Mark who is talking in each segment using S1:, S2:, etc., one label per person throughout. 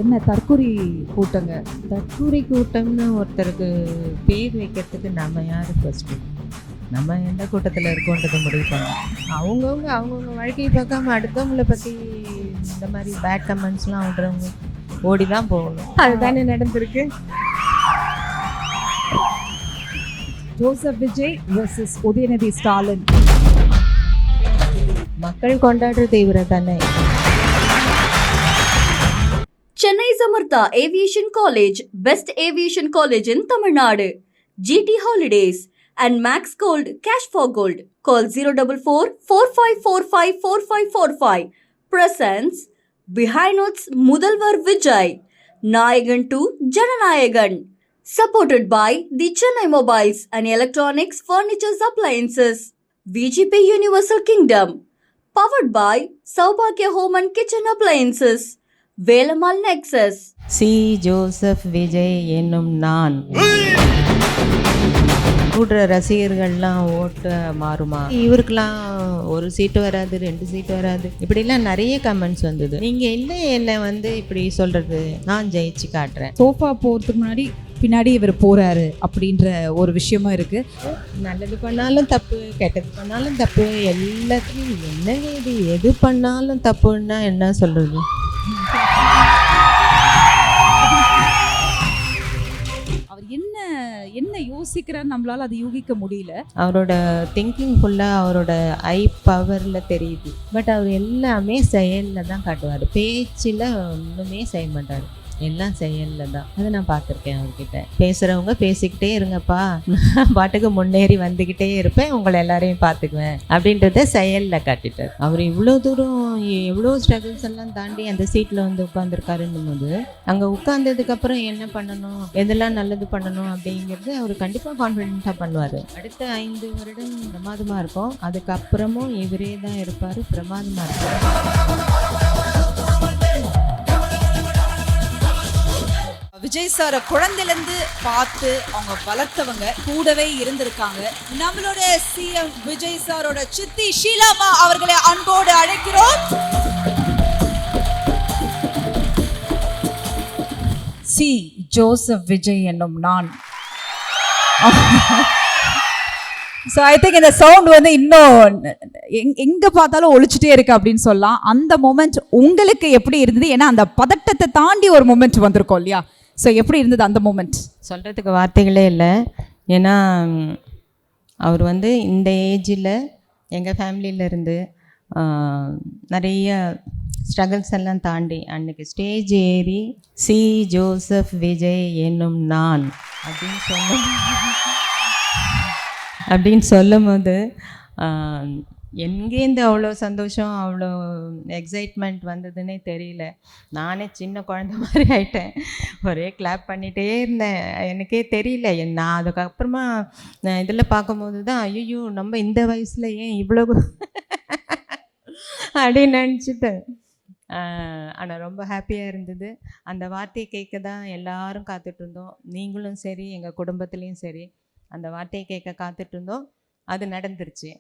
S1: என்ன தற்குறி கூட்டங்க?
S2: தற்கூரி கூட்டம்னு ஒருத்தருக்கு பேர் வைக்கிறதுக்கு நம்ம யார் ஃபர்ஸ்ட்டு? நம்ம எந்த கூட்டத்தில் இருக்கோன்றதை முடிவு பண்ணோம். அவங்கவுங்க வாழ்க்கையை பார்க்காம அடுத்தவங்கள பற்றி இந்த மாதிரி பேட் கமெண்ட்ஸ்லாம் விடுறவங்க ஓடி தான் போகணும். அதுதானே நடந்திருக்கு.
S1: Joseph Vijay vs Udhayanidhi Stalin.
S2: மக்கள் கொண்டாடுறது இவரை தானே.
S3: Chennai Samartha Aviation College, best aviation college in Tamil Nadu. GT Holidays and Max Gold Cash for Gold. Call 044-4545-4545. Presents Behind Notes Mudalvar Vijay. Nayagan to Jananayagan. Supported by the Chennai Mobiles and Electronics Furniture Appliances. VGP Universal Kingdom. Powered by Saubhagya Home and Kitchen Appliances. Velammal nexus.
S2: C Joseph Vijay என்னும் நான். கூடுற ரசிகர்கள்லாம் ஓட்டு மாறுமா? இவருக்கெல்லாம் ஒரு சீட்டு வராது, 2 சீட்டு வராது, இப்படிலாம் நிறைய கமெண்ட்ஸ் வந்தது. நீங்கள் என்ன வந்து இப்படி சொல்கிறது? நான் ஜெயிச்சு காட்டுறேன்.
S1: சோஃபா போகிறதுக்கு முன்னாடி பின்னாடி இவர் போகிறாரு அப்படின்ற ஒரு விஷயமும் இருக்குது.
S2: நல்லது பண்ணாலும் தப்பு, கெட்டது பண்ணாலும் தப்பு, எல்லாத்துலேயும் என்னங்க இது எது பண்ணாலும் தப்புன்னா என்ன சொல்கிறது?
S1: அவர் என்ன யோசிக்கிறார் நம்மளால அதை யூகிக்க முடியல.
S2: அவரோட திங்கிங் ஃபுல்லாக அவரோட ஐ பவரில் தெரியுது. பட் அவர் எல்லாமே செயலில் தான் காட்டுவார். பேச்சில் ஒன்றுமே செய்ய மாட்டார், எல்லாம் செயலில் தான். அதை நான் பார்த்துருக்கேன் அவர்கிட்ட. பேசுகிறவங்க பேசிக்கிட்டே இருங்கப்பா, பாட்டுக்கு முன்னேறி வந்துக்கிட்டே இருப்பேன், உங்களை எல்லாரையும் பார்த்துக்குவேன் அப்படின்றத செயலில் காட்டிட்டார். அவர் இவ்வளோ தூரம் எவ்வளோ ஸ்ட்ரகிள்ஸ் எல்லாம் தாண்டி அந்த சீட்டில் வந்து உட்காந்துருக்காருன்னும் போது அங்கே உட்கார்ந்ததுக்கப்புறம் என்ன பண்ணணும், எதெல்லாம் நல்லது பண்ணணும் அப்படிங்கிறது அவர் கண்டிப்பாக கான்ஃபிடென்ட்டாக பண்ணுவார். அடுத்த 5 வருடம் பிரமாதமாக இருக்கும். அதுக்கப்புறமும் இவரே தான் இருப்பார், பிரமாதமாக இருப்பார்.
S4: விஜய் சாரை குழந்தையிலேருந்து பார்த்து அவங்க வளர்த்தவங்க, கூடவே இருந்திருக்காங்க. நம்மளோட சிஎம் விஜய் சாரோட சித்தி ஷீலாமா அவர்களை அன்போடு அழைக்கிறோம்.
S1: சி ஜோசப் விஜய் என்னும் நான். ஸோ ஐ திங்க் இந்த சவுண்ட் வந்து இன்னும் எங்கே பார்த்தாலும் ஒழிச்சிட்டே இருக்கு அப்படின்னு சொல்லலாம். அந்த மொமெண்ட் உங்களுக்கு எப்படி இருந்தது? ஏன்னா அந்த பதட்டத்தை தாண்டி ஒரு மொமெண்ட் வந்திருக்கோம் இல்லையா? ஸோ எப்படி இருந்தது அந்த மூமெண்ட்?
S2: சொல்கிறதுக்கு வார்த்தைகளே இல்லை. ஏன்னா அவர் வந்து இந்த ஏஜில் எங்கள் ஃபேமிலியிலேருந்து நிறைய ஸ்ட்ரகிள்ஸ் எல்லாம் தாண்டி அன்றைக்கி ஸ்டேஜ் ஏறி சி ஜோசப் விஜய் என்னும் நான் அப்படின்னு சொல்லும் போது எங்கேருந்து அவ்வளோ சந்தோஷம், அவ்வளோ எக்ஸைட்மெண்ட் வந்ததுன்னே தெரியல. நானே சின்ன குழந்த மாதிரி ஆயிட்டேன். ஒரே கிளாப் பண்ணிகிட்டே இருந்தேன். எனக்கே தெரியல. நான் அதுக்கப்புறமா இதில் பார்க்கும்போது தான் ஐயோ நம்ம இந்த வயசில் ஏன் இவ்வளோ அப்படின்னு நினச்சிட்டேன். ஆனால் ரொம்ப ஹாப்பியாக இருந்தது. அந்த வார்த்தையை கேட்க தான் எல்லாரும் காத்துட்ருந்தோம். நீங்களும் சரி, எங்கள் குடும்பத்துலேயும் சரி, அந்த வார்த்தையை கேட்க காத்துட்ருந்தோம். அது நடந்துருச்சு.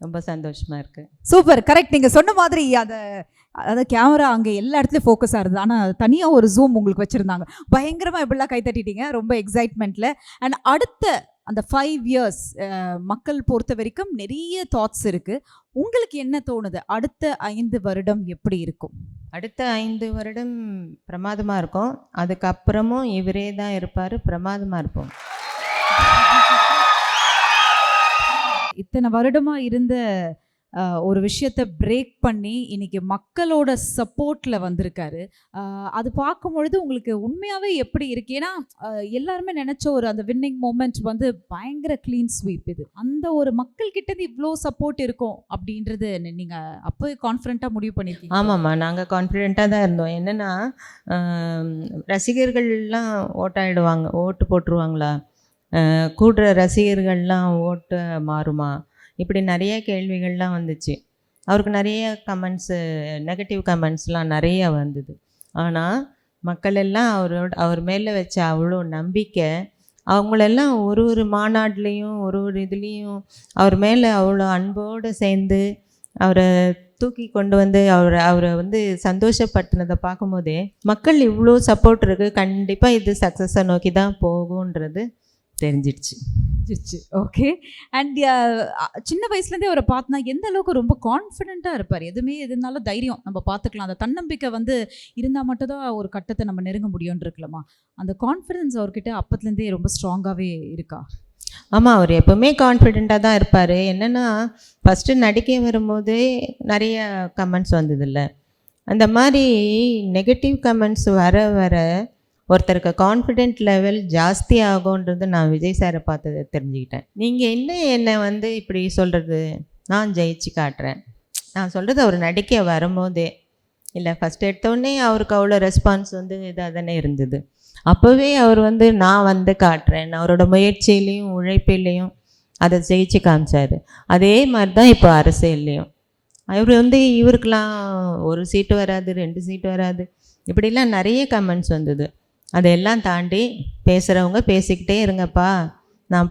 S2: ரொம்ப சந்தோஷமாக இருக்குது.
S1: Super, correct. நீங்கள் சொன்ன மாதிரி அதாவது கேமரா அங்கே எல்லா இடத்துலையும் ஃபோக்கஸ் ஆகுது. ஆனால் தனியாக ஒரு ஜூம் உங்களுக்கு வச்சுருந்தாங்க. பயங்கரமாக எப்படிலாம் கை தட்டிட்டீங்க, ரொம்ப எக்ஸைட்மெண்ட்டில். அண்ட் அடுத்த அந்த 5 இயர்ஸ் மக்கள் பொறுத்த வரைக்கும் நிறைய தாட்ஸ் இருக்குது. உங்களுக்கு என்ன தோணுது? அடுத்த 5 வருடம் எப்படி இருக்கும்?
S2: அடுத்த 5 வருடம் பிரமாதமாக இருக்கும். அதுக்கப்புறமும் இவரே தான் இருப்பார், பிரமாதமாக இருப்போம்.
S1: இத்தனை வருடமாக இருந்த ஒரு விஷயத்தை பிரேக் பண்ணி இன்னைக்கு மக்களோட சப்போர்ட்டில் வந்திருக்காரு. அது பார்க்கும்பொழுது உங்களுக்கு உண்மையாகவே எப்படி இருக்கு? ஏன்னா எல்லாருமே நினச்ச ஒரு அந்த வின்னிங் மூமெண்ட் வந்து பயங்கர க்ளீன் ஸ்வீப். இது அந்த ஒரு மக்கள்கிட்டேருந்து இவ்வளோ சப்போர்ட் இருக்கும் அப்படின்றது நீங்கள் அப்போ கான்ஃபிடென்ட்டாக முடிவு பண்ணியிருக்கீங்க?
S2: ஆமாம்மா, நாங்கள் கான்ஃபிடென்ட்டாக தான் இருந்தோம். என்னென்னா ரசிகர்கள்லாம் ஓட்டு போட்டுருவாங்களா, கூடுற ரசிகர்கள்லாம் ஓட்டு மாறுமா, இப்படி நிறைய கேள்விகள்லாம் வந்துச்சு. அவருக்கு நிறைய கமெண்ட்ஸு, நெகட்டிவ் கமெண்ட்ஸ்லாம் நிறைய வந்தது. ஆனால் மக்கள் எல்லாம் அவர் மேலே வச்ச அவ்வளோ நம்பிக்கை, அவங்களெல்லாம் ஒரு மாநாட்லேயும் ஒரு இதுலேயும் அவர் மேலே அவ்வளோ அன்போடு சேர்ந்து அவரை தூக்கி கொண்டு வந்து அவரை வந்து சந்தோஷப்படுத்தினதை பார்க்கும்போதே மக்கள் இவ்வளோ சப்போர்ட் இருக்குது, கண்டிப்பாக இது சக்ஸஸை நோக்கி தான் போகுன்றது தெரிஞ்சிடுச்சு.
S1: ஓகே. அண்ட் சின்ன வயசுலேருந்தே அவரை பார்த்தனா எந்த அளவுக்கு ரொம்ப கான்ஃபிடென்ட்டாக இருப்பார். எதுவுமே எதுனாலும் தைரியம் நம்ம பார்த்துக்கலாம். அந்த தன்னம்பிக்கை வந்து இருந்தால் மட்டும்தான் ஒரு கட்டத்தை நம்ம நெருங்க முடியும்னு இருக்கலாமா? அந்த கான்ஃபிடென்ஸ் அவர்கிட்ட அப்பத்துலேருந்தே ரொம்ப ஸ்ட்ராங்காகவே இருக்கா?
S2: ஆமாம், அவர் எப்போவுமே கான்ஃபிடெண்ட்டாக தான் இருப்பார். என்னென்னா ஃபஸ்ட்டு நடிக்க வரும்போதே நிறைய கமெண்ட்ஸ் வந்ததில்ல, அந்த மாதிரி நெகட்டிவ் கமெண்ட்ஸ் வர வர ஒருத்தருக்கு கான்ஃபிடென்ட் லெவல் ஜாஸ்தி ஆகுன்றது நான் விஜய் சாரை பார்த்து தெரிஞ்சுக்கிட்டேன். நீங்கள் என்னை வந்து இப்படி சொல்கிறது, நான் ஜெயிச்சு காட்டுறேன், நான் சொல்கிறது அவர் நடிக்க வரும்போதே இல்லை. ஃபஸ்ட் எடுத்தோடனே அவருக்கு அவ்வளோ ரெஸ்பான்ஸ் வந்து இதாக தானே இருந்தது. அப்போவே அவர் வந்து நான் வந்து காட்டுறேன், அவரோட முயற்சியிலையும் உழைப்பிலையும் அதை ஜெயிச்சு காமிச்சார். அதே மாதிரி தான் இப்போ அரசியல்லையும் அவர் வந்து இவருக்கெலாம் 1 சீட்டு வராது, 2 சீட்டு வராது, இப்படிலாம் நிறைய கமெண்ட்ஸ் வந்தது. அதையெல்லாம் தாண்டி பேசுகிறவங்க பேசிக்கிட்டே இருங்கப்பா, நான்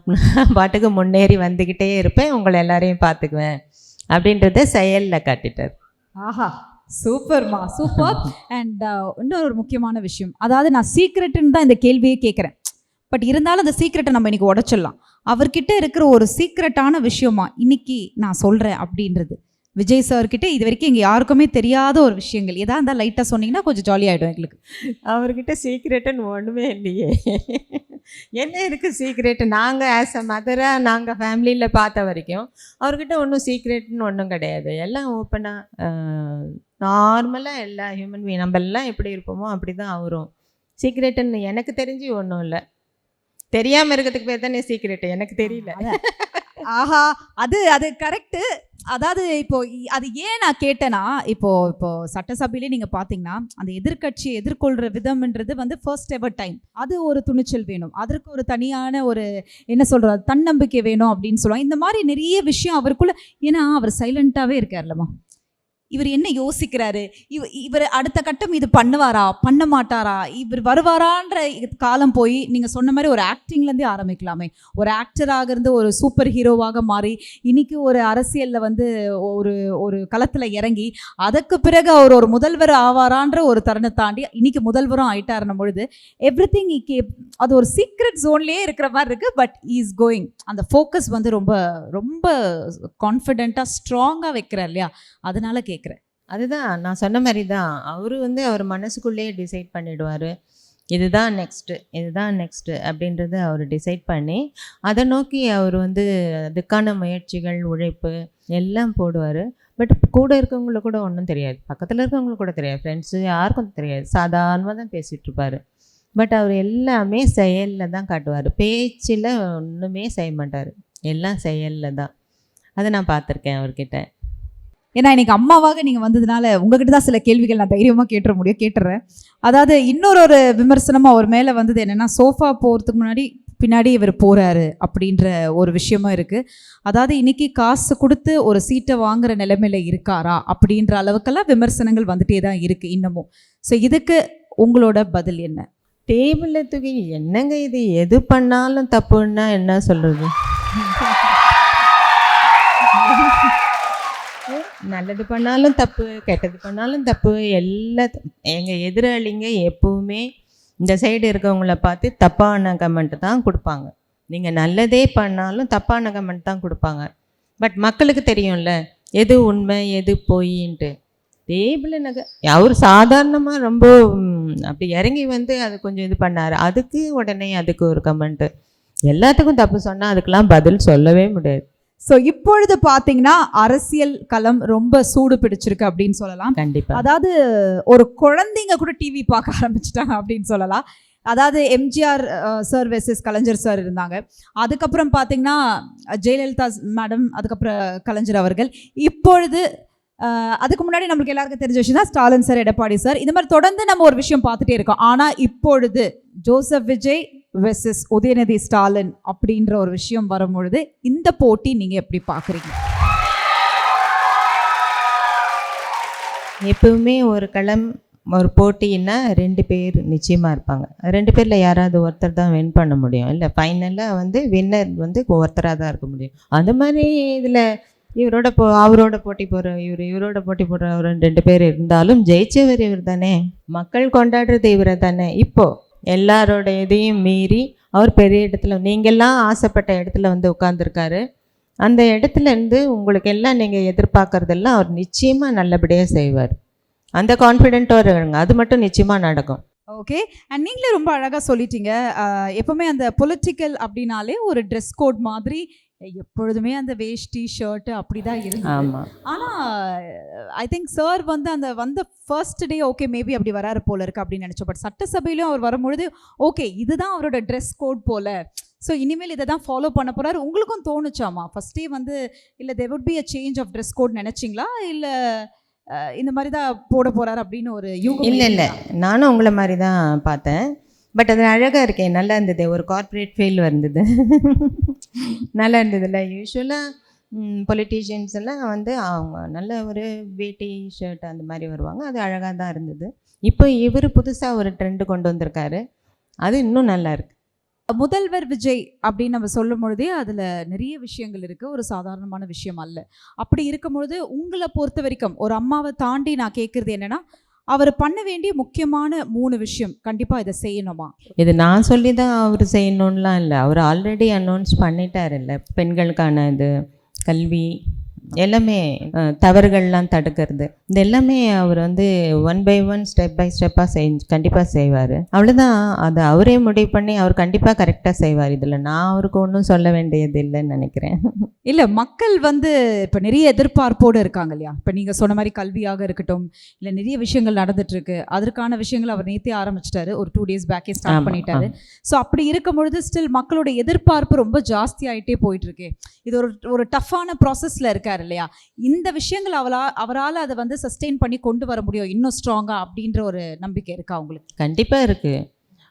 S2: பாட்டுக்கு முன்னேறி வந்துக்கிட்டே இருப்பேன், உங்களை எல்லாரையும் பார்த்துக்குவேன் அப்படின்றத செயலில் காட்டிட்டார்.
S1: ஆஹா, சூப்பர்மா, சூப்பர். அண்ட் இன்னொரு ஒரு முக்கியமான விஷயம், அதாவது நான் சீக்ரெட்டுன்னு தான் இந்த கேள்வியே கேட்குறேன், பட் இருந்தாலும் அந்த சீக்ரெட்டை நம்ம இன்னைக்கு உடைச்சிடலாம். அவர்கிட்ட இருக்கிற ஒரு சீக்ரெட்டான விஷயமா இன்னைக்கு நான் சொல்கிறேன் அப்படின்றது விஜய் சார்கிட்ட இது வரைக்கும் இங்கே யாருக்குமே தெரியாத ஒரு விஷயங்கள் எதாக இருந்தால் லைட்டாக சொன்னீங்கன்னா கொஞ்சம் ஜாலியாகிடும் எங்களுக்கு.
S2: அவர்கிட்ட சீக்ரெட்டுன்னு ஒன்றுமே இல்லையே. என்ன இருக்குது சீக்ரெட்டு? நாங்கள் ஆஸ் அ மதராக நாங்கள் ஃபேமிலியில் பார்த்த வரைக்கும் அவர்கிட்ட ஒன்றும் சீக்ரெட்னு ஒன்றும் கிடையாது. எல்லாம் ஓப்பனாக நார்மலாக எல்லா ஹியூமன் பீயிங் நம்ம எல்லாம் எப்படி இருப்போமோ அப்படி தான் அவரும். சீக்ரெட்டுன்னு எனக்கு தெரிஞ்சு ஒன்றும் இல்லை. தெரியாமல் இருக்கிறதுக்கு பேர் தானே சீக்ரெட்டு, எனக்கு தெரியல.
S1: ஆஹா, அது அது கரெக்டு. அதாவது இப்போ அது ஏன் நான் கேட்டேன்னா, இப்போ சட்டசபையிலே நீங்கள் பார்த்தீங்கன்னா அந்த எதிர்கட்சியை எதிர்கொள்கிற விதம்ன்றது வந்து ஃபர்ஸ்ட் எவர் டைம். அது ஒரு துணிச்சல் வேணும், அதற்கு ஒரு தனியான ஒரு என்ன சொல்கிறது தன்னம்பிக்கை வேணும் அப்படின்னு சொல்லுவாங்க. இந்த மாதிரி நிறைய விஷயம் அவருக்குள்ள. ஏன்னா அவர் சைலண்ட்டாகவே இருக்கார்லம்மா. இவர் என்ன யோசிக்கிறாரு, இவர் அடுத்த கட்டம் இது பண்ணுவாரா பண்ண மாட்டாரா, இவர் வருவாரான்ற காலம் போய் நீங்கள் சொன்ன மாதிரி ஒரு ஆக்டிங்லேருந்தே ஆரம்பிக்கலாமே. ஒரு ஆக்டராக இருந்து ஒரு சூப்பர் ஹீரோவாக மாறி இன்னைக்கு ஒரு அரசியலில் வந்து ஒரு களத்தில் இறங்கி அதற்கு பிறகு அவர் ஒரு முதல்வர் ஆவாரான்ற ஒரு தருணத்தை தாண்டி இன்னைக்கு முதல்வரும் ஆயிட்டாருன்னும் பொழுது எவ்ரிதிங் அது ஒரு சீக்ரெட் ஜோன்லேயே இருக்கிற மாதிரி இருக்குது. பட் இஸ் கோயிங், அந்த ஃபோக்கஸ் வந்து ரொம்ப ரொம்ப கான்ஃபிடென்ட்டாக ஸ்ட்ராங்காக வைக்கிறார் இல்லையா, அதனால கேட்குறேன்.
S2: அதுதான் நான் சொன்ன மாதிரி தான். அவர் வந்து அவர் மனசுக்குள்ளேயே டிசைட் பண்ணிவிடுவார், இதுதான் நெக்ஸ்ட்டு அப்படின்றத அவர் டிசைட் பண்ணி அதை நோக்கி அவர் வந்து அதுக்கான முயற்சிகள் உழைப்பு எல்லாம் போடுவார். பட் கூட இருக்கவங்களுக்கு கூட ஒன்றும் தெரியாது, பக்கத்தில் இருக்கவங்களுக்கு கூட தெரியாது, ஃப்ரெண்ட்ஸு யாருக்கும் தெரியாது, சாதாரணமாக தான் பேசிகிட்டு இருப்பார். பட் அவர் எல்லாமே செயலில் தான் காட்டுவார், பேச்சில் ஒன்றுமே செய்ய மாட்டார், எல்லாம் செயலில் தான். அதை நான் பார்த்துருக்கேன் அவர்கிட்ட.
S1: ஏன்னா இன்னைக்கு அம்மாவாக நீங்கள் வந்ததுனால உங்ககிட்ட தான் சில கேள்விகள் நான் தைரியமாக கேட்டுற முடியும், கேட்டுறேன். அதாவது இன்னொரு விமர்சனமாக அவர் மேலே வந்தது என்னென்னா, சோஃபா போகிறதுக்கு பின்னாடி இவர் போகிறாரு அப்படின்ற ஒரு விஷயமும் இருக்குது. அதாவது இன்னைக்கு காசு கொடுத்து ஒரு சீட்டை வாங்குற நிலைமையில இருக்காரா அப்படின்ற அளவுக்கெல்லாம் விமர்சனங்கள் வந்துட்டே தான் இருக்குது இன்னமும். ஸோ இதுக்கு உங்களோட பதில் என்ன?
S2: டேபிளில் தூக்கி என்னங்க இது, எது பண்ணாலும் தப்புன்னா என்ன சொல்கிறது? நல்லது பண்ணாலும் தப்பு, கெட்டது பண்ணாலும் தப்பு, எங்கள் எதிராளிங்க எப்பவுமே இந்த சைடு இருக்கவங்கள பார்த்து தப்பான கமெண்ட் தான் கொடுப்பாங்க. நீங்கள் நல்லதே பண்ணாலும் தப்பான கமெண்ட் தான் கொடுப்பாங்க. பட் மக்களுக்கு தெரியும்ல எது உண்மை எது பொய்ன்ட்டு. டேபிள் அவர் சாதாரணமாக ரொம்ப அப்படி இறங்கி வந்து அது கொஞ்சம் இது பண்ணார், அதுக்கு உடனே அதுக்கு ஒரு கமெண்ட்டு. எல்லாத்துக்கும் தப்பு சொன்னால் அதுக்கெலாம் பதில் சொல்லவே முடியாது.
S1: ஸோ இப்பொழுது பார்த்தீங்கன்னா அரசியல் களம் ரொம்ப சூடு பிடிச்சிருக்கு அப்படின்னு சொல்லலாம்.
S2: கண்டிப்பாக.
S1: அதாவது ஒரு குழந்தைங்க கூட டிவி பார்க்க ஆரம்பிச்சிட்டாங்க அப்படின்னு சொல்லலாம். அதாவது எம்ஜிஆர் சார் வெர்சஸ் கலைஞர் சார் இருந்தாங்க, அதுக்கப்புறம் பார்த்தீங்கன்னா ஜெயலலிதா மேடம், அதுக்கப்புறம் கலைஞர் அவர்கள். இப்பொழுது அதுக்கு முன்னாடி நம்மளுக்கு எல்லாருக்கும் தெரிஞ்ச விஷயம் தான் ஸ்டாலின் சார், எடப்பாடி சார். இந்த மாதிரி தொடர்ந்து நம்ம ஒரு விஷயம் பார்த்துட்டே இருக்கோம். ஆனால் இப்பொழுது ஜோசப் விஜய் வெர்சஸ் உதயநிதி ஸ்டாலின் அப்படின்ற ஒரு விஷயம் வரும்பொழுது இந்த போட்டி நீங்கள் எப்படி பார்க்குறீங்க?
S2: எப்பவுமே ஒரு களம் ஒரு போட்டின்னா 2 பேர் நிச்சயமாக இருப்பாங்க. 2 பேரில் யாராவது ஒருத்தர் தான் வின் பண்ண முடியும், இல்லை ஃபைனலாக வந்து வின்னர் வந்து ஒருத்தராக தான் இருக்க முடியும். அந்த மாதிரி இதில் அவரோட போட்டி போடுற இவரோட போட்டி போடுற ஒரு 2 பேர் இருந்தாலும் ஜெயிச்சவர் இவர் தானே. மக்கள் கொண்டாடுறது இவரை தானே. இப்போ எல்லாரோட இதையும் மீறி அவர் பெரிய இடத்துல, நீங்கள்லாம் ஆசைப்பட்ட இடத்துல வந்து உட்காந்துருக்காரு. அந்த இடத்துல இருந்து உங்களுக்கு எல்லாம் நீங்கள் எதிர்பார்க்குறதெல்லாம் அவர் நிச்சயமாக நல்லபடியாக செய்வார். அந்த கான்ஃபிடென்ட்டோட இருங்க, அது மட்டும் நிச்சயமாக நடக்கும்.
S1: ஓகே. அண்ட் நீங்களே ரொம்ப அழகாக சொல்லிட்டீங்க. எப்பவுமே அந்த பொலிட்டிக்கல் அப்படின்னாலே ஒரு ட்ரெஸ் கோட் மாதிரி எப்பொழுதுமே அந்த வேஷ்டி ஷர்ட் அப்படிதான் இருந்தது.
S2: ஆமாம்,
S1: ஆனால் ஐ திங்க் சார் வந்து அந்த வந்த ஃபர்ஸ்ட் டே ஓகே மேபி அப்படி வராரு போல இருக்கு அப்படின்னு நினச்சோம். பட் சட்டசபையிலும் அவர் வரும்பொழுது ஓகே இதுதான் அவரோட ட்ரெஸ் கோட் போல, ஸோ இனிமேல் இதை தான் ஃபாலோ பண்ண போகிறாரு. உங்களுக்கும் தோணுச்சாமா ஃபஸ்ட்டே வந்து இல்லை there would be a change of dress code நினச்சிங்களா, இல்லை இந்த மாதிரி தான் போட போகிறாரு அப்படின்னு ஒரு யூகம்?
S2: இல்லை நானும் உங்களை மாதிரி தான் பார்த்தேன். பட் அது அழகாக இருக்கேன், நல்லா இருந்தது. ஒரு கார்ப்பரேட் ஃபீல் வந்தது, நல்லா இருந்ததில்ல. யூஸ்வலாக பொலிட்டீஷியன்ஸ் எல்லாம் வந்து அவங்க நல்ல ஒரு வேட்டி ஷர்ட் அந்த மாதிரி வருவாங்க, அது அழகாக தான் இருந்தது. இப்போ இவர் புதுசாக ஒரு ட்ரெண்டு கொண்டு வந்திருக்காரு, அது இன்னும் நல்லா இருக்கு.
S1: முதல்வர் விஜய் அப்படின்னு நம்ம சொல்லும் பொழுதே அதில் நிறைய விஷயங்கள் இருக்குது, ஒரு சாதாரணமான விஷயம் அல்ல. அப்படி இருக்கும் பொழுது உங்களை பொறுத்த வரைக்கும் ஒரு அம்மாவை தாண்டி நான் கேட்குறது என்னென்னா, அவர் பண்ண வேண்டிய முக்கியமான 3 விஷயம் கண்டிப்பாக இதை செய்யணுமா?
S2: இது நான் சொல்லி தான் அவர் செய்யணும்லாம் இல்லை, அவர் ஆல்ரெடி அனௌன்ஸ் பண்ணிட்டார். இல்லை, பெண்களுக்கான இது கல்வி எல்லாமே, தவறுகள்லாம் தடுக்கிறது, இது எல்லாமே அவர் வந்து 1 by 1 ஸ்டெப் பை ஸ்டெப்பாக கண்டிப்பாக செய்வார். அவ்வளோதான், அது அவரே முடிவு பண்ணி அவர் கண்டிப்பாக கரெக்டாக செய்வார். இதில் நான் அவருக்கு ஒன்றும் சொல்ல வேண்டியது இல்லைன்னு நினைக்கிறேன்.
S1: இல்லை, மக்கள் வந்து இப்போ நிறைய எதிர்பார்ப்போடு இருக்காங்க இல்லையா? இப்போ நீங்கள் சொன்ன மாதிரி கல்வியாக இருக்கட்டும், இல்லை நிறைய விஷயங்கள் நடந்துட்டுருக்கு, அதற்கான விஷயங்கள் அவர் நேற்றே ஆரம்பிச்சிட்டாரு, ஒரு 2 days பேக்கே ஸ்டார்ட் பண்ணிட்டாரு. ஸோ அப்படி இருக்கும் பொழுது ஸ்டில் மக்களோட எதிர்பார்ப்பு ரொம்ப ஜாஸ்தி ஆகிட்டே போயிட்டுருக்கு. இது ஒரு டஃப்பான ப்ராசஸில் இருக்கார் இல்லையா? இந்த விஷயங்கள் அவரால் அதை வந்து சஸ்டெயின் பண்ணி கொண்டு வர முடியும் இன்னும் ஸ்ட்ராங்காக அப்படின்ற ஒரு நம்பிக்கை இருக்கா உங்களுக்கு?
S2: கண்டிப்பாக இருக்குது.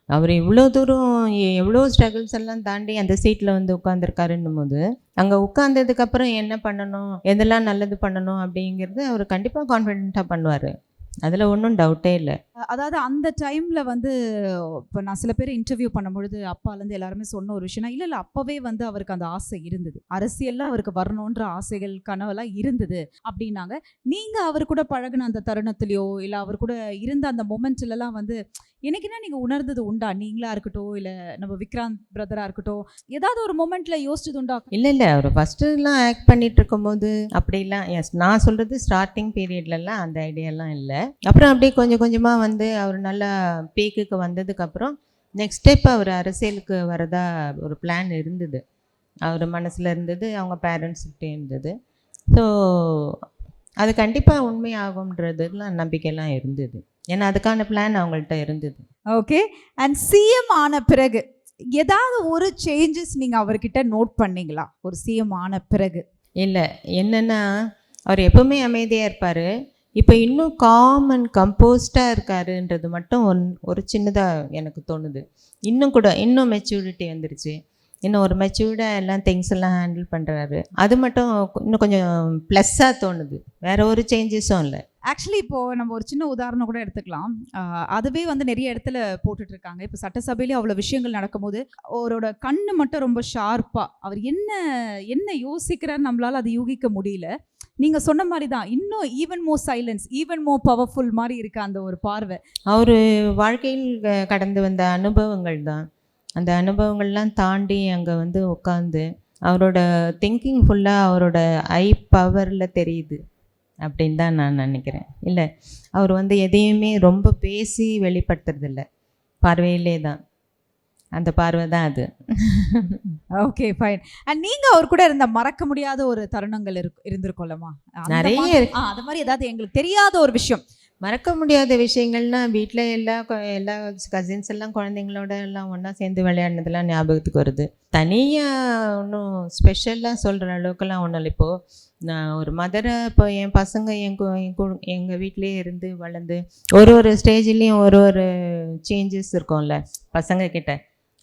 S2: அவர் இவ்வளோ தூரம் எவ்வளோ ஸ்ட்ரகிள்ஸ் எல்லாம் தாண்டி அந்த சீட்டில் வந்து உட்காந்துருக்காருன்னும் போது, அங்கே உட்காந்ததுக்கப்புறம் என்ன பண்ணணும், எதெல்லாம் நல்லது பண்ணணும் அப்படிங்கிறது அவர் கண்டிப்பாக கான்ஃபிடென்ட்டாக பண்ணுவார். அதில் ஒன்றும் டவுட்டே இல்லை.
S1: அதாவது அந்த டைமில் வந்து இப்போ நான் சில பேர் இன்டர்வியூ பண்ணும்பொழுது அப்பாலேருந்து எல்லாருமே சொன்ன ஒரு விஷயம்னா, இல்லை அப்போவே வந்து அவருக்கு அந்த ஆசை இருந்தது, அரசியலில் அவருக்கு வரணுன்ற ஆசைகள் கனவெல்லாம் இருந்தது அப்படின்னாங்க. நீங்கள் அவர் கூட பழகின அந்த தருணத்துலையோ இல்லை அவர் கூட இருந்த அந்த மொமெண்ட்லலாம் வந்து எனக்குன்னா நீங்கள் உணர்ந்தது உண்டா? நீங்களா இருக்கட்டும், இல்லை நம்ம விக்ராந்த் பிரதராக இருக்கட்டும், ஏதாவது ஒரு மொமெண்ட்டில் யோசிச்சது உண்டா?
S2: இல்லை அவர் ஃபஸ்ட்டுலாம் ஆக்ட் பண்ணிட்டு இருக்கும்போது அப்படிலாம், எஸ் நான் சொல்கிறது ஸ்டார்டிங் பீரியட்லலாம் அந்த ஐடியாலாம் இல்லை. அப்புறம் அப்படியே கொஞ்சம் கொஞ்சமாக வந்து அவர் நல்லா பீக்குக்கு வந்ததுக்கப்புறம் நெக்ஸ்ட் ஸ்டெப் அவர் அரசியலுக்கு வரதா ஒரு பிளான் இருந்தது, அவர் மனசில் இருந்தது, அவங்க பேரண்ட்ஸ்கிட்டே இருந்தது. ஸோ அது கண்டிப்பாக உண்மையாகும்ன்றதுலாம் நம்பிக்கைலாம் இருந்தது, ஏன்னா அதுக்கான பிளான் அவங்கள்ட்ட இருந்தது.
S1: ஓகே. அண்ட் சிஎம் ஆன பிறகு ஏதாவது ஒரு சேஞ்சஸ் நீங்கள் அவர்கிட்ட நோட் பண்ணீங்களா? ஒரு சிஎம் ஆன பிறகு
S2: இல்லை, என்னென்னா அவர் எப்போவுமே அமைதியாக இருப்பார், இப்போ இன்னும் காம் அண்ட் கம்போஸ்டாக இருக்காருன்றது மட்டும் ஒரு சின்னதாக எனக்கு தோணுது. இன்னும் மெச்சூரிட்டி வந்துருச்சு, இன்னும் ஒரு மெச்சூர்டாக எல்லாம் திங்ஸ் எல்லாம் ஹேண்டில் பண்ணுறாரு, அது மட்டும் இன்னும் கொஞ்சம் ப்ளஸ்ஸாக தோணுது, வேறு ஒரு சேஞ்சஸும் இல்லை.
S1: ஆக்சுவலி இப்போது நம்ம ஒரு சின்ன உதாரணம் கூட எடுத்துக்கலாம். அதுவே வந்து நிறைய இடத்துல போட்டுட்ருக்காங்க. இப்போ சட்டசபையிலே அவ்வளோ விஷயங்கள் நடக்கும்போது அவரோட கண்ணு மட்டும் ரொம்ப ஷார்ப்பாக, அவர் என்ன யோசிக்கிறார் நம்மளால் அது யூகிக்க முடியல. நீங்கள் சொன்ன மாதிரி தான், இன்னும் even more silence, even more powerful மாதிரி இருக்கு அந்த ஒரு பார்வை.
S2: அவர் வாழ்க்கையில் கடந்து வந்த அனுபவங்கள் தான், அந்த அனுபவங்கள்லாம் தாண்டி அங்கே வந்து உட்காந்து அவரோட திங்கிங் ஃபுல்லாக அவரோட ஐ பவரில் தெரியுது அப்படின்னு தான் நான் நினைக்கிறேன். இல்லை, அவர் வந்து எதையுமே ரொம்ப பேசி வெளிப்படுத்துறதில்ல, பார்வையிலே தான், அந்த பார்வை தான் அது.
S1: Okay, fine. அண்ட் நீங்கள் அவர் கூட இருந்த மறக்க முடியாத ஒரு தருணங்கள் இருந்திருக்கோல்லம்மா?
S2: நிறைய இருக்கு.
S1: அது மாதிரி ஏதாவது எங்களுக்கு தெரியாத ஒரு விஷயம்?
S2: மறக்க முடியாத விஷயங்கள்னால் வீட்டில் எல்லா கசின்ஸ் எல்லாம் குழந்தைங்களோட எல்லாம் ஒன்றா சேர்ந்து விளையாடினதெல்லாம் ஞாபகத்துக்கு வருது. தனியாக ஒன்றும் ஸ்பெஷலாக சொல்கிற அளவுக்குலாம் ஒன்றும் இல்லை. இப்போது நான் ஒரு மதரை, இப்போ என் பசங்க எங்கள் வீட்டிலே இருந்து வளர்ந்து ஒரு ஸ்டேஜ்லேயும் ஒரு சேஞ்சஸ் இருக்கும்ல பசங்க கிட்ட,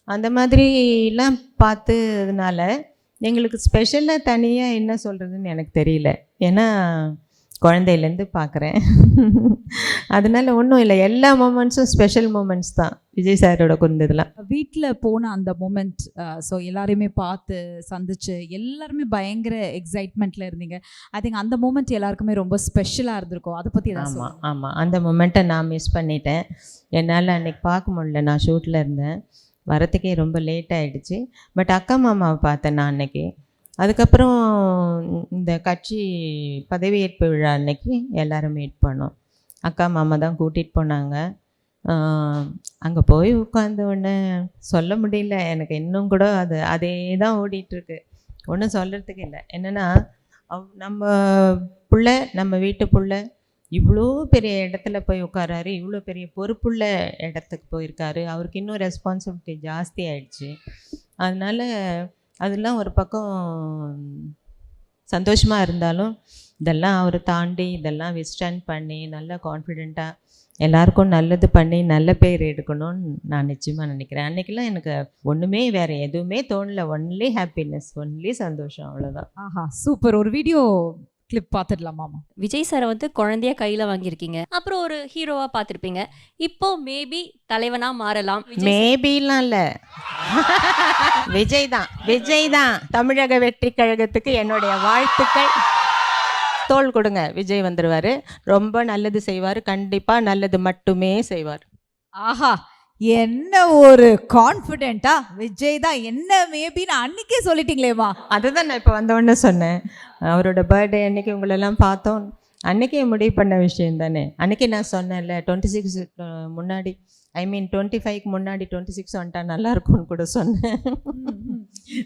S2: அந்த மாதிரிலாம் பார்த்ததுனால எங்களுக்கு ஸ்பெஷலாக தனியாக என்ன சொல்கிறதுன்னு எனக்கு தெரியல. ஏன்னா குழந்தையிலேருந்து பார்க்குறேன். அதனால ஒன்றும் இல்லை, எல்லா மூமெண்ட்ஸும் ஸ்பெஷல் மூமெண்ட்ஸ் தான் விஜய் சாரோட குந்ததெல்லாம்.
S1: வீட்டில் போன அந்த மொமெண்ட், ஸோ எல்லாரையுமே பார்த்து சந்திச்சு எல்லாருமே பயங்கர எக்ஸைட்மெண்ட்டில் இருந்தீங்க. ஐ திங்க் அந்த மூமெண்ட் எல்லாருக்குமே ரொம்ப ஸ்பெஷலாக இருந்திருக்கும். அதை பற்றி ஏதாவது
S2: ஆமாம் ஆமாம், அந்த மொமெண்ட்டை நான் மிஸ் பண்ணிட்டேன். என்னால் அன்றைக்கி பார்க்க முடியல, நான் ஷூட்டில் இருந்தேன், வரத்துக்கே ரொம்ப லேட் ஆகிடுச்சு. பட் அக்கா மாமாவை பார்த்தேன் நான் அன்னைக்கு. அதுக்கப்புறம் இந்த கட்சி பதவியேற்பு விழா அன்னைக்கு எல்லோரும் மீட் பண்ணோம். அக்கா மாமா தான் கூட்டிகிட்டு போனாங்க. அங்கே போய் உட்காந்த உடனே சொல்ல முடியல, எனக்கு இன்னும் கூட அதே தான் ஓடிட்டுருக்கு, ஒன்றும் சொல்கிறதுக்கு இல்லை. என்னென்னா நம்ம புள்ள, நம்ம வீட்டு புள்ள இவ்வளோ பெரிய இடத்துல போய் உட்காராரு, இவ்வளோ பெரிய பொறுப்புள்ள இடத்துக்கு போயிருக்காரு, அவருக்கு இன்னும் ரெஸ்பான்சிபிலிட்டி ஜாஸ்தி ஆயிடுச்சு. அதனால் அதெல்லாம் ஒரு பக்கம் சந்தோஷமாக இருந்தாலும் இதெல்லாம் அவர் தாண்டி இதெல்லாம் விஸ்டாண்ட் பண்ணி நல்லா கான்ஃபிடெண்ட்டாக எல்லாருக்கும் நல்லது பண்ணி நல்ல பேர் எடுக்கணும்னு நான் நிச்சயமாக நினைக்கிறேன். அன்றைக்கெல்லாம் எனக்கு ஒன்றுமே வேறு எதுவுமே தோணலை, ஒன்லி ஹாப்பினஸ், ஒன்லி சந்தோஷம், அவ்வளோதான்.
S1: ஆஹா சூப்பர். ஒரு வீடியோ கிளிப் பார்த்துடலாமாமா?
S5: விஜய் சாரை வந்து குழந்தைய கையில வாங்கியிருக்கீங்க, அப்புறம் ஒரு ஹீரோவா பார்த்துருப்பீங்க, இப்போ மேபி தலைவனா மாறலாம்.
S2: மேபிலாம் இல்லை, விஜய் தான் தமிழக வெற்றி கழகத்துக்கு என்னுடைய வாழ்த்துக்கள். தோள் கொடுங்க, விஜய் வந்துடுவார், ரொம்ப நல்லது செய்வார், கண்டிப்பாக நல்லது மட்டுமே செய்வார்.
S1: ஆஹா என்ன ஒரு கான்ஃபிடென்ட்டா, விஜய் தான் என்ன மேபின்னு அன்னைக்கே சொல்லிட்டீங்களேம்மா.
S2: அதுதான் நான் இப்போ வந்தோடனே சொன்னேன். அவரோட பர்த்டே அன்னைக்கு உங்களெல்லாம் பார்த்தோம், அன்றைக்கே முடிவு பண்ண விஷயம் தானே. அன்றைக்கி நான் சொன்னேன்ல 26 முன்னாடி, ஐ மீன் 25க்கு முன்னாடி 26 வந்துட்டா நல்லாயிருக்கும்னு கூட சொன்னேன்.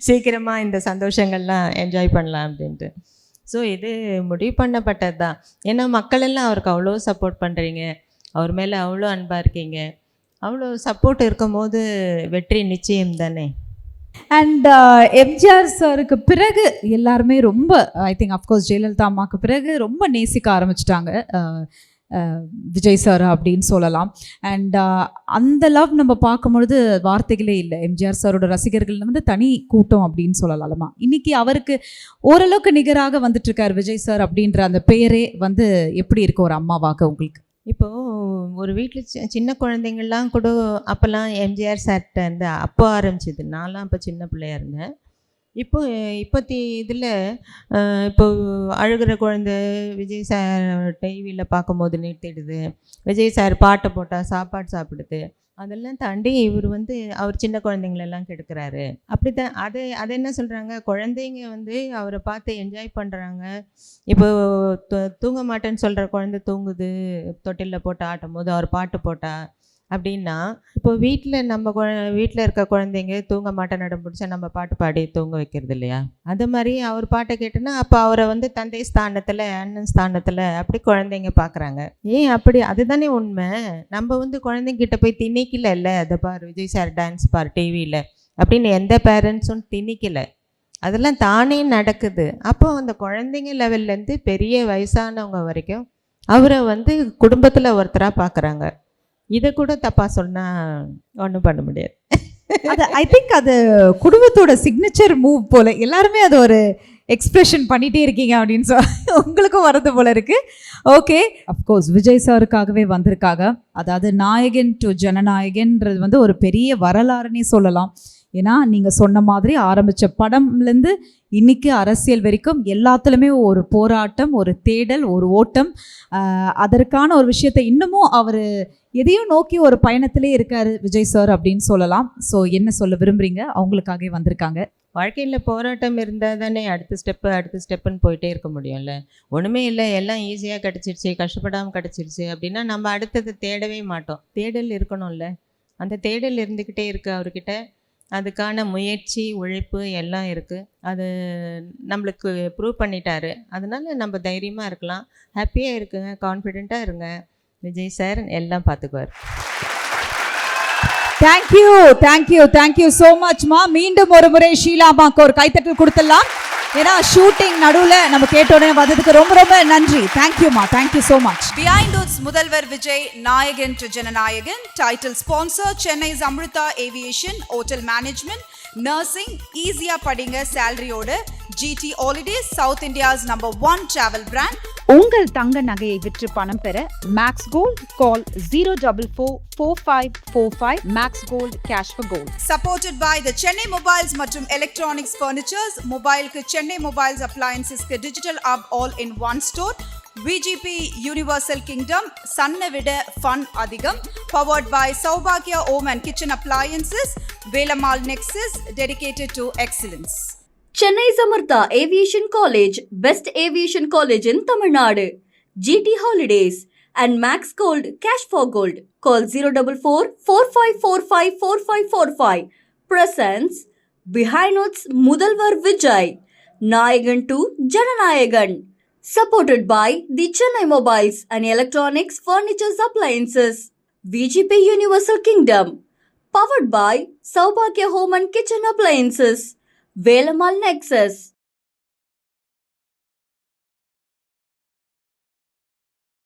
S2: சீக்கிரமாக இந்த சந்தோஷங்கள்லாம் என்ஜாய் பண்ணலாம் அப்படின்ட்டு. ஸோ இது முடிவு பண்ணப்பட்டது தான். ஏன்னா மக்கள் எல்லாம் அவருக்கு அவ்வளோ சப்போர்ட் பண்ணுறீங்க, அவர் மேலே அவ்வளோ அன்பாக இருக்கீங்க, அவ்வளோ சப்போர்ட் இருக்கும் போது வெற்றி நிச்சயம் தானே.
S1: அண்ட் எம்ஜிஆர் சாருக்கு பிறகு எல்லாருமே ரொம்ப, ஐ திங்க் அஃப்கோர்ஸ் ஜெயலலிதா அம்மாவுக்கு பிறகு ரொம்ப நேசிக்க ஆரம்பிச்சிட்டாங்க விஜய் சார் அப்படின்னு சொல்லலாம். அண்ட் அந்த லவ் நம்ம பார்க்கும்பொழுது வார்த்தைகளே இல்லை. எம்ஜிஆர் சாரோட ரசிகர்கள் வந்து தனி கூட்டம் அப்படின்னு சொல்லலாமா. இன்னைக்கு அவருக்கு ஓரளவுக்கு நிகராக வந்துட்டு இருக்கார் விஜய் சார் அப்படின்ற அந்த பெயரே வந்து எப்படி இருக்கு ஒரு அம்மாவாக உங்களுக்கு?
S2: இப்போது ஒரு வீட்டில் சின்ன குழந்தைங்கள்லாம் கூட அப்போல்லாம் எம்ஜிஆர் சார்கிட்ட இருந்து அப்போ ஆரம்பிச்சிது. நான்லாம் அப்போ சின்ன பிள்ளையா இருந்தேன். இப்போத்தி இதில் இப்போ அழுகிற குழந்தை விஜய் சார் டிவியில் பார்க்கும்போது நிறுத்திடுது, விஜய் சார் பாட்டை போட்டால் சாப்பாடு சாப்பிடுது, அதெல்லாம் தாண்டி இவர் வந்து அவர் சின்ன குழந்தைங்களெல்லாம் கெடுக்கிறாரு அப்படி தான். அதை என்ன சொல்கிறாங்க, குழந்தைங்க வந்து அவரை பார்த்து என்ஜாய் பண்ணுறாங்க. இப்போ தூங்க மாட்டேன்னு சொல்கிற குழந்தை தூங்குது, தொட்டிலில் போட்டு ஆட்டும் போது அவர் பாட்டு போட்டா அப்படின்னா, இப்போ நம்ம வீட்டில் இருக்க குழந்தைங்க தூங்க மாட்டேன் நடம் பிடிச்சா நம்ம பாட்டு பாடி தூங்க வைக்கிறது இல்லையா? அது மாதிரி அவர் பாட்டை கேட்டோன்னா அப்போ அவரை வந்து தந்தை ஸ்தானத்தில், அண்ணன் ஸ்தானத்தில் அப்படி குழந்தைங்க பார்க்குறாங்க. ஏன் அப்படி? அதுதானே உண்மை. நம்ம வந்து குழந்தைங்கிட்ட போய் திணிக்கல இல்லை, அதை பார் விஜய் சார் டான்ஸ் பார் டிவியில் அப்படின்னு எந்த பேரண்ட்ஸும் திணிக்கலை, அதெல்லாம் தானே நடக்குது. அப்போ அந்த குழந்தைங்க லெவல்லேருந்து பெரிய வயசானவங்க வரைக்கும் அவரை வந்து குடும்பத்தில் ஒருத்தராக பார்க்குறாங்க. இதை கூட தப்பாக சொன்னால் ஒன்றும் பண்ண முடியாது.
S1: அது ஐ திங்க் அது குடும்பத்தோட சிக்னேச்சர் மூவ் போல, எல்லாருமே அது ஒரு எக்ஸ்பிரஷன் பண்ணிகிட்டே இருக்கீங்க அப்படின்னு உங்களுக்கும் வரது போல இருக்கு. ஓகே, அஃப்கோர்ஸ் விஜய் சாருக்காகவே வந்திருக்காங்க. அதாவது நாயகன் டு ஜனநாயகன்றது வந்து ஒரு பெரிய வரலாறுன்னே சொல்லலாம். ஏன்னா நீங்கள் சொன்ன மாதிரி ஆரம்பித்த படம்லேருந்து இன்னைக்கு அரசியல் வரைக்கும் எல்லாத்துலேயுமே ஒரு போராட்டம், ஒரு தேடல், ஒரு ஓட்டம், அதற்கான ஒரு விஷயத்தை இன்னமும் அவர் எதையும் நோக்கி ஒரு பயணத்திலே இருக்காரு விஜய் சார் அப்படின்னு சொல்லலாம். ஸோ என்ன சொல்ல விரும்புகிறீங்க? அவங்களுக்காகவே வந்திருக்காங்க.
S2: வாழ்க்கையில் போராட்டம் இருந்தால் தானே அடுத்த ஸ்டெப்புன்னு போயிட்டே இருக்க முடியும்ல. ஒன்றுமே இல்லை, எல்லாம் ஈஸியாக கிடச்சிருச்சு, கஷ்டப்படாமல் கிடச்சிருச்சு அப்படின்னா நம்ம அடுத்தது தேடவே மாட்டோம். தேடல் இருக்கணும்ல, அந்த தேடல் இருந்துக்கிட்டே இருக்குது அவர்கிட்ட. அதுக்கான முயற்சி, உழைப்பு எல்லாம் இருக்குது. அது நம்மளுக்கு ப்ரூவ் பண்ணிட்டாரு. அதனால் நம்ம தைரியமாக இருக்கலாம், ஹாப்பியாக இருக்குங்க, கான்ஃபிடெண்ட்டாக இருங்க. விஜய் சார் எல்லாம் பார்த்துக்குவார்.
S1: Thank you so மச்மா. மீண்டும் ஒரு முறை ஷீலாமாக்கு ஒரு கைத்தட்டல் கொடுத்துடலாம். ஏன்னா ஷூட்டிங் நடுவில் நம்ம கேட்டோடனே வந்ததுக்கு ரொம்ப ரொம்ப நன்றி. தேங்க்யூமா, thank you so much.
S4: Behind woods முதல்வர் Vijay, Nayagan to Jananayagan. Title sponsor Chennai's Amrita aviation, hotel management, nursing, ஈஸியா படிங்க சேலரியோட, GT holidays, south India's number 1 travel brand,
S6: உங்கள் தங்க நகையை விற்று பணம் பெற max gold call 0444545 max gold cash for gold.
S4: Supported by the Chennai Mobiles மற்றும் Electronics Furnitures. மொபைலுக்கு Chennai Mobiles Appliancesக்கு Digital Hub all in one store. VGP Universal Kingdom சன்னை விட fun அதிகம். Powered by Saubhagya Home and Kitchen Appliances. Velamal Nexus dedicated to excellence.
S3: Chennai Samartha Aviation College, best aviation college in Tamil Nadu. GT Holidays and Max Gold Cash for Gold. Call 044-4545-4545. Presents Behinds Mudalvar Vijay, Nayagan to Jananayagan. Supported by the Chennai Mobiles and Electronics Furnitures Appliances. VGP Universal Kingdom. Powered by Saubhagya Home and Kitchen Appliances. Velamal Nexus.